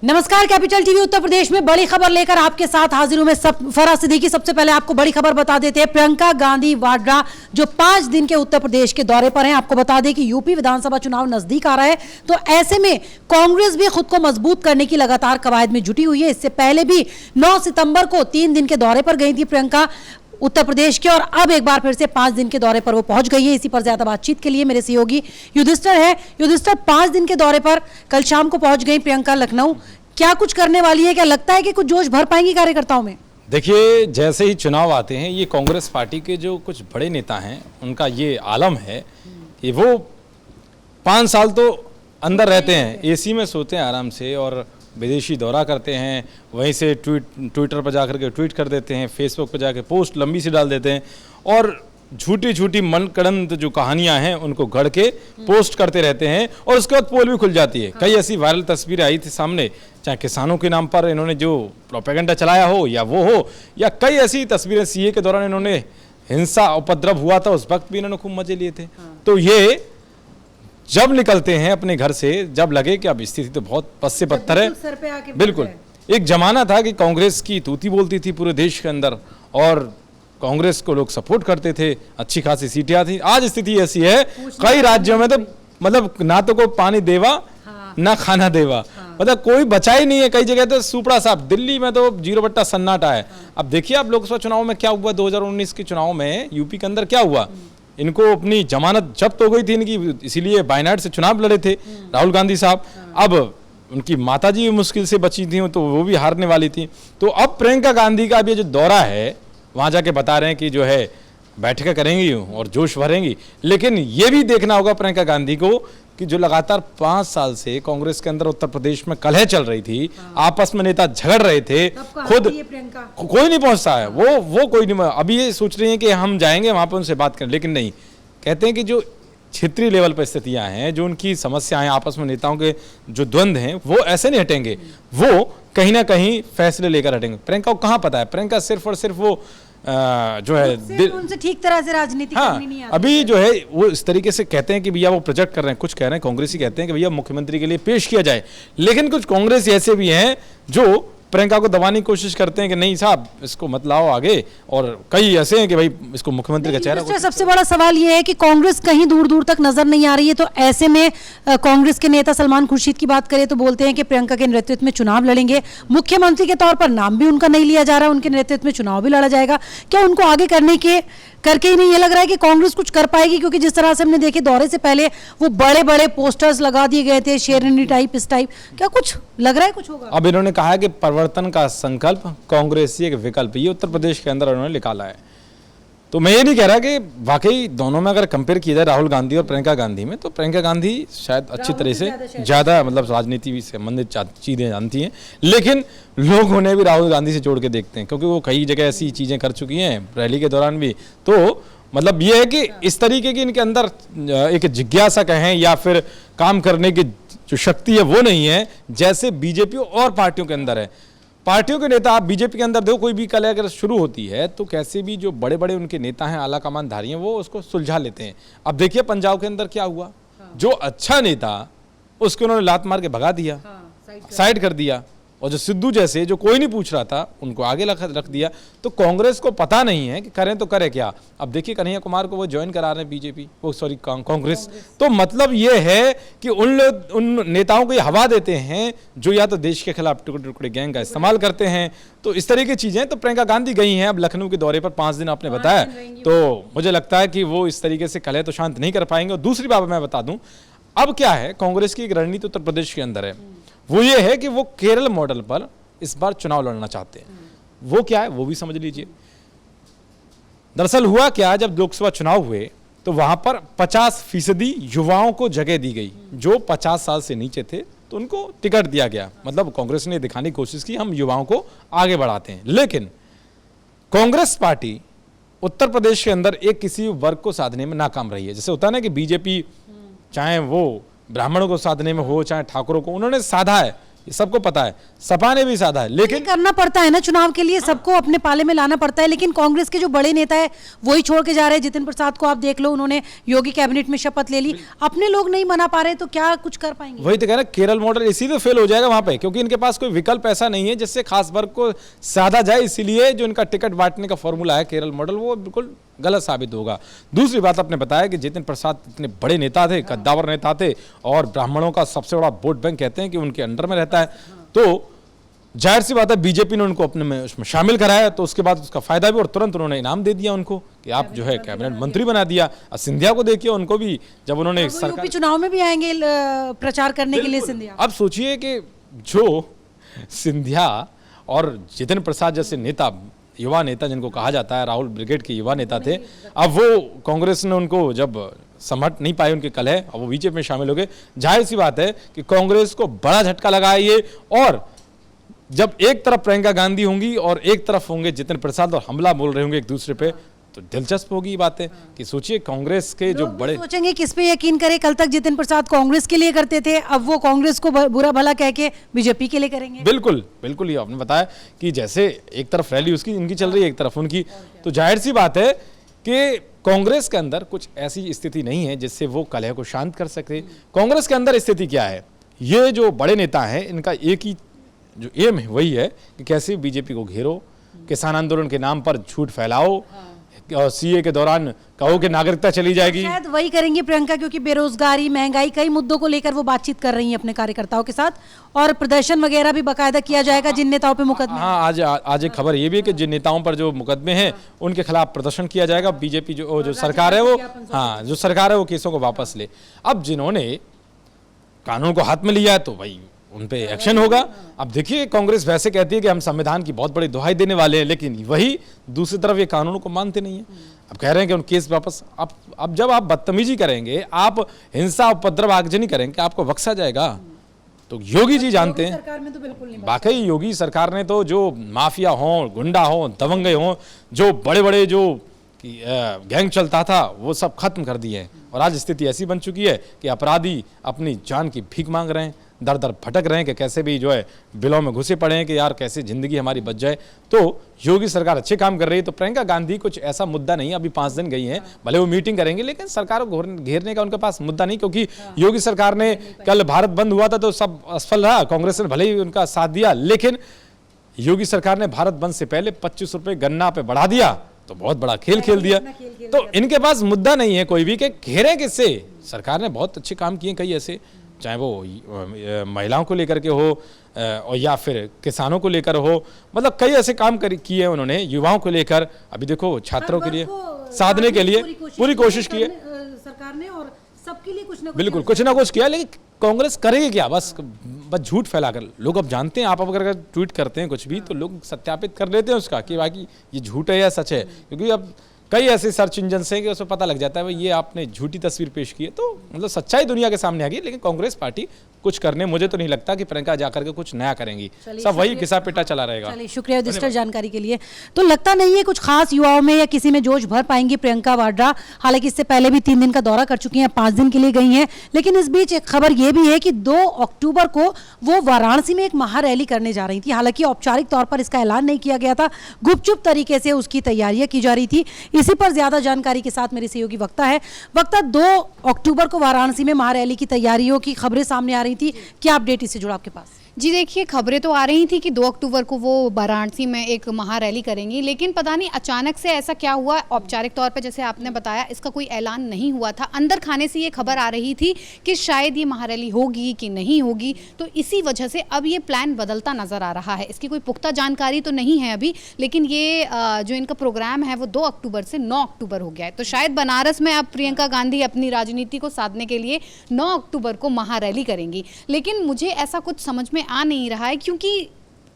नमस्कार, capital TV Uttar Pradesh में बड़ी खबर लेकर आपके साथ हाजिर हूं मैं फराज सिद्दीकी। सबसे पहले आपको बड़ी खबर बता देते हैं। प्रियंका गांधी वाड्रा जो 5 दिन के उत्तर प्रदेश के दौरे पर हैं। आपको बता दें कि यूपी विधानसभा चुनाव नजदीक आ रहा है, तो ऐसे में कांग्रेस भी खुद को मजबूत करने की लगातार कवायद में जुटी हुई है। इससे पहले भी 9 सितंबर को 3 दिन के दौरे पर गई थी प्रियंका उत्तर प्रदेश के, और अब एक बार फिर से 5 दिन के दौरे पर वो पहुंच गई है। इसी पर ज्यादा बातचीत के लिए मेरे सहयोगी युधिष्ठिर है। युधिष्ठिर, 5 दिन के दौरे पर कल शाम को पहुंच गई प्रियंका लखनऊ। क्या कुछ करने वाली है? क्या लगता है कि कुछ जोश भर पाएंगी कार्यकर्ताओं में? देखिए, जैसे ही चुनाव आते हैं, ये कांग्रेस पार्टी के जो कुछ बड़े नेता हैं उनका ये आलम है कि वो 5 साल तो अंदर रहते हैं, एसी में सोते हैं आराम से, और विदेशी दौरा करते हैं, वहीं से ट्विटर पर जाकर के ट्वीट कर देते हैं, फेसबुक पर जाकर पोस्ट लंबी सी डाल देते हैं, और झूठी झूठी मनगढ़ंत जो कहानियां हैं उनको गढ़ के पोस्ट करते रहते हैं, और उसके बाद पोल भी खुल जाती है। कई ऐसी वायरल तस्वीरें आई थी सामने, चाहे किसानों के नाम पर इन्होंने जो प्रोपेगेंडा चलाया हो या वो हो, या कई ऐसी तस्वीरें सीए के दौरान इन्होंने हिंसा उपद्रव हुआ था उस वक्त भी इन्होंने खूब मजे लिए थे। तो ये जब निकलते हैं अपने घर से, जब लगे कि अब स्थिति तो बहुत पस से पत्थर है, बिल्कुल एक जमाना था कि कांग्रेस की तूती बोलती थी पूरे देश के अंदर, और कांग्रेस को लोग सपोर्ट करते थे, अच्छी खासी सीटें आती। आज स्थिति ऐसी है कई राज्यों में तो मतलब ना तो कोई पानी देवा, ना खाना देवा, मतलब कोई बचा ही नहीं है। कई जगह तो सुपड़ा साहब, दिल्ली में तो 0 सन्नाटा है। अब देखिए आप लोकसभा चुनाव में क्या हुआ, 2019 के चुनाव में यूपी के अंदर क्या हुआ। इनको अपनी जमानत जब्त हो गई थी इनकी, इसीलिए बायनाट से चुनाव लड़े थे राहुल गांधी साहब। अब उनकी माताजी भी मुश्किल से बची थी, तो वो भी हारने वाली थी। तो अब प्रियंका गांधी का भी जो दौरा है, वहां जाके बता रहे हैं कि जो है बैठकें करेंगी और जोश भरेंगी। लेकिन ये भी देखना होगा प्रियंका गांधी को कि जो लगातार 5 साल से कांग्रेस के अंदर उत्तर प्रदेश में कलह चल रही थी, आपस में नेता झगड़ रहे थे, खुद कोई नहीं पहुंचता है, वो कोई नहीं। अभी ये सोच रही है कि हम जाएंगे वहां पर उनसे बात करें, लेकिन नहीं, कहते हैं कि जो क्षेत्रीय लेवल पर स्थितियां हैं, जो उनकी समस्याएं आपस में नेताओं के जो द्वंद्व हैं, वो ऐसे नहीं हटेंगे, वो कहीं ना कहीं फैसले लेकर हटेंगे। प्रियंका को कहाँ पता है, प्रियंका सिर्फ और सिर्फ वो जो है उनसे ठीक तरह से राजनीति करनी नहीं आती। अभी जो है वो इस तरीके से कहते हैं कि भैया वो प्रोजेक्ट कर रहे हैं, कुछ कह रहे हैं कांग्रेसी कहते हैं कि भैया मुख्यमंत्री के लिए पेश किया जाए, लेकिन कुछ कांग्रेसी ऐसे भी हैं जो प्रियंका को दबाने की कोशिश करते हैं कि नहीं साहब इसको मत लाओ आगे, और कई ऐसे हैं कि भाई इसको मुख्यमंत्री का चेहरा। सबसे बड़ा सवाल यह है कि कांग्रेस कहीं दूर दूर तक नजर नहीं आ रही है, तो ऐसे में कांग्रेस के नेता सलमान खुर्शीद की बात करें तो बोलते हैं कि प्रियंका के नेतृत्व में चुनाव लड़ेंगे, मुख्यमंत्री के तौर पर नाम भी उनका नहीं लिया जा रहा, उनके नेतृत्व में चुनाव भी लड़ा जाएगा। क्या उनको आगे करके ही नहीं ये लग रहा है कि कांग्रेस कुछ कर पाएगी? क्योंकि जिस तरह से हमने देखे दौरे से पहले वो बड़े बड़े पोस्टर्स लगा दिए गए थे, शेरनी टाइप इस टाइप, क्या कुछ लग रहा है कुछ होगा? अब इन्होंने कहा है कि परिवर्तन का संकल्प, कांग्रेस ही एक विकल्प, ये उत्तर प्रदेश के अंदर उन्होंने निकाला है। तो मैं ये नहीं कह रहा कि वाकई दोनों में अगर कंपेयर किया जाए राहुल गांधी और प्रियंका गांधी में, तो प्रियंका गांधी शायद अच्छी तरह से ज़्यादा मतलब राजनीति से संबंधित चीज़ें जानती हैं, लेकिन लोग उन्हें भी राहुल गांधी से जोड़ के देखते हैं, क्योंकि वो कई जगह ऐसी चीज़ें कर चुकी हैं रैली के दौरान भी। तो मतलब ये है कि इस तरीके की इनके अंदर एक जिज्ञासा कहें या फिर काम करने की जो शक्ति है वो नहीं है, जैसे बीजेपी और पार्टियों के अंदर है। पार्टियों के नेता, आप बीजेपी के अंदर देखो, कोई भी कलह अगर शुरू होती है तो कैसे भी जो बड़े बड़े उनके नेता हैं, आला कमानधारी हैं, वो उसको सुलझा लेते हैं। अब देखिए पंजाब के अंदर क्या हुआ, जो अच्छा नेता उसको उन्होंने लात मार के भगा दिया, साइड कर दिया, और जो सिद्धू जैसे जो कोई नहीं पूछ रहा था उनको आगे रख दिया। तो कांग्रेस को पता नहीं है कि करें तो करें क्या। अब देखिए कन्हैया कुमार को वो ज्वाइन करा रहे हैं बीजेपी, वो सॉरी कांग्रेस। तो मतलब ये है कि उन नेताओं को ये हवा देते हैं जो या तो देश के खिलाफ टुकड़े टुकड़े गैंग का इस्तेमाल करते हैं। तो इस तरह की चीजें। तो प्रियंका गांधी गई हैं अब लखनऊ के दौरे पर, 5 दिन आपने बताया, तो मुझे लगता है कि वो इस तरीके से कलह तो शांत नहीं कर पाएंगे। और दूसरी बात मैं बता दूं, अब क्या है, कांग्रेस की एक रणनीति उत्तर प्रदेश के अंदर है, वो ये है कि वो केरल मॉडल पर इस बार चुनाव लड़ना चाहते हैं। वो क्या है वो भी समझ लीजिए। दरअसल हुआ क्या, जब लोकसभा चुनाव हुए तो वहां पर 50% युवाओं को जगह दी गई, जो 50 साल से नीचे थे, तो उनको टिकट दिया गया। मतलब कांग्रेस ने दिखाने की कोशिश की हम युवाओं को आगे बढ़ाते हैं। लेकिन कांग्रेस पार्टी उत्तर प्रदेश के अंदर एक किसी वर्ग को साधने में नाकाम रही है। जैसे होता है ना कि बीजेपी चाहे वो ब्राह्मणों को साधने में हो चाहे ठाकुरों को, उन्होंने साधा है, ये सबको पता है, सपा ने भी साधा है, लेकिन करना पड़ता है ना चुनाव के लिए, सबको अपने पाले में लाना पड़ता है। लेकिन कांग्रेस के जो बड़े नेता है वही छोड़ के जा रहे हैं। जितिन प्रसाद को आप देख लो, उन्होंने योगी कैबिनेट में शपथ ले ली, अपने लोग नहीं मना पा रहे तो क्या कुछ कर पाएंगे? वही तो कह रहे हैं, केरल मॉडल इसी तो फेल हो जाएगा वहां पे, क्योंकि इनके पास कोई विकल्प ऐसा नहीं है जिससे खास वर्ग को साधा जाए। इसीलिए जो इनका टिकट बांटने का फॉर्मूला है केरल मॉडल, वो बिल्कुल गलत साबित होगा। दूसरी बात आपने बताया कि जितिन प्रसाद इतने बड़े नेता थे, कद्दावर नेता थे, और ब्राह्मणों का सबसे बड़ा वोट बैंक कहते हैं कि उनके अंडर में रहता है, तो जाहिर सी बात है बीजेपी ने उनको अपने में उसमें शामिल कराया, तो उसके बाद उसका फायदा भी, और तुरंत उन्होंने इनाम दे दिया उनको कि आप जो है कैबिनेट मंत्री बना दिया। सिंधिया को देखिए, उनको भी जब उन्होंने सरकार चुनाव में भी आएंगे प्रचार करने के लिए सिंधिया। अब सोचिए कि जो सिंधिया और जितिन प्रसाद जैसे नेता, युवा नेता जिनको कहा जाता है, राहुल ब्रिगेड के युवा नेता थे, अब वो कांग्रेस ने उनको जब समझ नहीं पाए उनके कलह, अब वो बीजेपी में शामिल हो गए। जाहिर सी बात है कि कांग्रेस को बड़ा झटका लगा है ये, और जब एक तरफ प्रियंका गांधी होंगी और एक तरफ होंगे जितिन प्रसाद और हमला बोल रहे होंगे एक दूसरे पे, तो दिलचस्प होगी बातें कि सोचिए कांग्रेस के जो बड़े सोचेंगे किस पे यकीन करें। कल तक जितिन प्रसाद कांग्रेस के लिए करते थे, अब वो कांग्रेस को बुरा भला कह के बीजेपी के लिए करेंगे। बिल्कुल बिल्कुल, ये आपने बताया कि जैसे एक तरफ रैली उसकी इनकी चल रही है, एक तरफ उनकी, तो जाहिर सी बात है कि कांग्रेस के अंदर कुछ ऐसी स्थिति नहीं है जिससे वो कलह को शांत कर सके। कांग्रेस के अंदर स्थिति क्या है, ये जो बड़े नेता हैं इनका एक ही जो एम है वही है कि कैसे बीजेपी को घेरो, किसान आंदोलन के नाम पर झूठ फैलाओ, और सीए के दौरान कहो कि नागरिकता चली जाएगी। शायद वही करेंगी प्रियंका, क्योंकि बेरोजगारी, महंगाई, कई मुद्दों को लेकर वो बातचीत कर रही हैं अपने कार्यकर्ताओं के साथ, और प्रदर्शन वगैरह भी बाकायदा किया जाएगा जिन नेताओं पे मुकदमे। हाँ, आज एक खबर ये भी है कि जिन नेताओं पर जो मुकदमे हैं उनके खिलाफ प्रदर्शन किया जाएगा। बीजेपी जो सरकार है वो, हाँ जो सरकार है वो केसों को वापस ले। अब जिन्होंने कानून को हाथ में लिया है तो भाई उन पे एक्शन होगा। अब देखिए कांग्रेस वैसे कहती है कि हम संविधान की बहुत बड़ी दुहाई देने वाले हैं, लेकिन वही दूसरी तरफ ये कानूनों को मानते नहीं है। अब कह रहे हैं कि उन केस वापस। अब जब आप बदतमीजी करेंगे, आप हिंसा उपद्रव आगजनी करेंगे, आपको बख्शा जाएगा? तो योगी जी जानते हैं, सरकार में तो बिल्कुल नहीं। वाकई योगी सरकार ने तो जो माफिया हो, गुंडा हो, दबंगे हो, जो बड़े बड़े जो गैंग चलता था वो सब खत्म कर दिए हैं, और आज स्थिति ऐसी बन चुकी है कि अपराधी अपनी जान की भीख मांग रहे हैं, दर दर भटक रहे हैं कि कैसे भी जो है बिलों में घुसे पड़े हैं कि यार कैसे जिंदगी हमारी बच जाए। तो योगी सरकार अच्छे काम कर रही है। तो प्रियंका गांधी कुछ ऐसा मुद्दा नहीं, अभी 5 दिन गई हैं, भले वो मीटिंग करेंगे, लेकिन सरकार को घेरने का उनके पास मुद्दा नहीं, क्योंकि योगी सरकार ने कल भारत बंद हुआ था तो सब असफल रहा, कांग्रेस ने भले ही उनका साथ दिया, लेकिन योगी सरकार ने भारत बंद से पहले 25 रुपए गन्ना पे बढ़ा दिया, तो बहुत बड़ा खेल खेल दिया। तो इनके पास मुद्दा नहीं है कोई भी कि घेरे किससे। सरकार ने बहुत अच्छे काम किए कई ऐसे, चाहे वो महिलाओं को लेकर के हो और या फिर किसानों को लेकर हो, मतलब कई ऐसे काम किए उन्होंने, युवाओं को लेकर। अभी देखो छात्रों के लिए साधने के लिए पूरी कोशिश की है सरकार ने, और सबके लिए कुछ ना कुछ, बिल्कुल कुछ ना कुछ किया। लेकिन कांग्रेस करेगी क्या? बस झूठ फैलाकर। लोग अब जानते हैं, आप अगर ट्वीट करते हैं कुछ भी तो लोग सत्यापित कर लेते हैं उसका कि बाकी ये झूठ है या सच है, क्योंकि अब कई ऐसे सर्च इंजन हैं कि उसमें पता लग जाता है भाई ये आपने झूठी तस्वीर पेश की है। तो मतलब सच्चाई दुनिया के सामने आ गई। लेकिन कांग्रेस पार्टी कुछ करने, मुझे तो नहीं लगता कि प्रियंका जाकर के कुछ नया करेंगी, सब वही घिसा पिटा चला रहेगा। चलिए शुक्रिया विस्तार जानकारी के लिए। तो लगता नहीं है कुछ खास युवाओं में या किसी में जोश भर पाएंगी प्रियंका वाड्रा। हालांकि इससे पहले भी 3 दिन का दौरा कर चुकी हैं, 5 दिन के लिए गई हैं। लेकिन इस बीच एक खबर यह भी है कि 2 अक्टूबर को वो वाराणसी में एक महारैली करने जा रही थी। हालांकि औपचारिक तौर पर इसका ऐलान नहीं किया गया था, गुपचुप तरीके से उसकी तैयारियां की जा रही थी। इसी पर ज्यादा जानकारी के साथ मेरे सहयोगी वक्ता है। वक्ता, 2 अक्टूबर को वाराणसी में महारैली की तैयारियों की खबरें सामने आ रही थी, क्या अपडेट इससे जुड़ा आपके पास? जी देखिए, खबरें तो आ रही थी कि 2 अक्टूबर को वो वाराणसी में एक महारैली करेंगी, लेकिन पता नहीं अचानक से ऐसा क्या हुआ। औपचारिक तौर पर जैसे आपने बताया इसका कोई ऐलान नहीं हुआ था, अंदर खाने से ये खबर आ रही थी कि शायद ये महारैली होगी कि नहीं होगी। तो इसी वजह से अब ये प्लान बदलता नजर आ रहा है। इसकी कोई पुख्ता जानकारी तो नहीं है अभी, लेकिन ये जो इनका प्रोग्राम है वो 2 अक्टूबर से 9 अक्टूबर हो गया है। तो शायद बनारस में अब प्रियंका गांधी अपनी राजनीति को साधने के लिए 9 अक्टूबर को महारैली करेंगी। लेकिन मुझे ऐसा कुछ समझ में आ नहीं रहा है, क्योंकि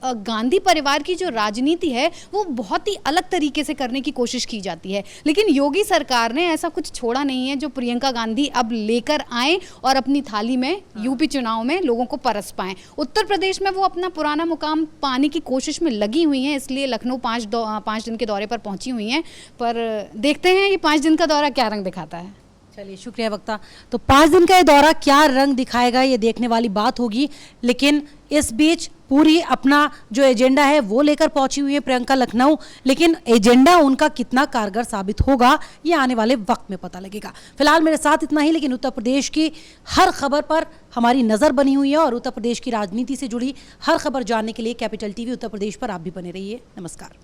गांधी परिवार की जो राजनीति है वो बहुत ही अलग तरीके से करने की कोशिश की जाती है, लेकिन योगी सरकार ने ऐसा कुछ छोड़ा नहीं है जो प्रियंका गांधी अब लेकर आए और अपनी थाली में यूपी चुनाव में लोगों को परस पाएं। उत्तर प्रदेश में वो अपना पुराना मुकाम पाने की कोशिश में लगी हुई हैं, इसलिए लखनऊ 5 दिन के दौरे पर पहुंची हुई हैं। पर देखते हैं ये 5 दिन का दौरा क्या रंग दिखाता है। चलिए शुक्रिया वक्ता। तो 5 दिन का ये दौरा क्या रंग दिखाएगा ये देखने वाली बात होगी, लेकिन इस बीच पूरी अपना जो एजेंडा है वो लेकर पहुंची हुई है प्रियंका लखनऊ, लेकिन एजेंडा उनका कितना कारगर साबित होगा ये आने वाले वक्त में पता लगेगा। फिलहाल मेरे साथ इतना ही, लेकिन उत्तर प्रदेश की हर खबर पर हमारी नज़र बनी हुई है और उत्तर प्रदेश की राजनीति से जुड़ी हर खबर जानने के लिए कैपिटल टीवी उत्तर प्रदेश पर आप भी बने रहिए। नमस्कार।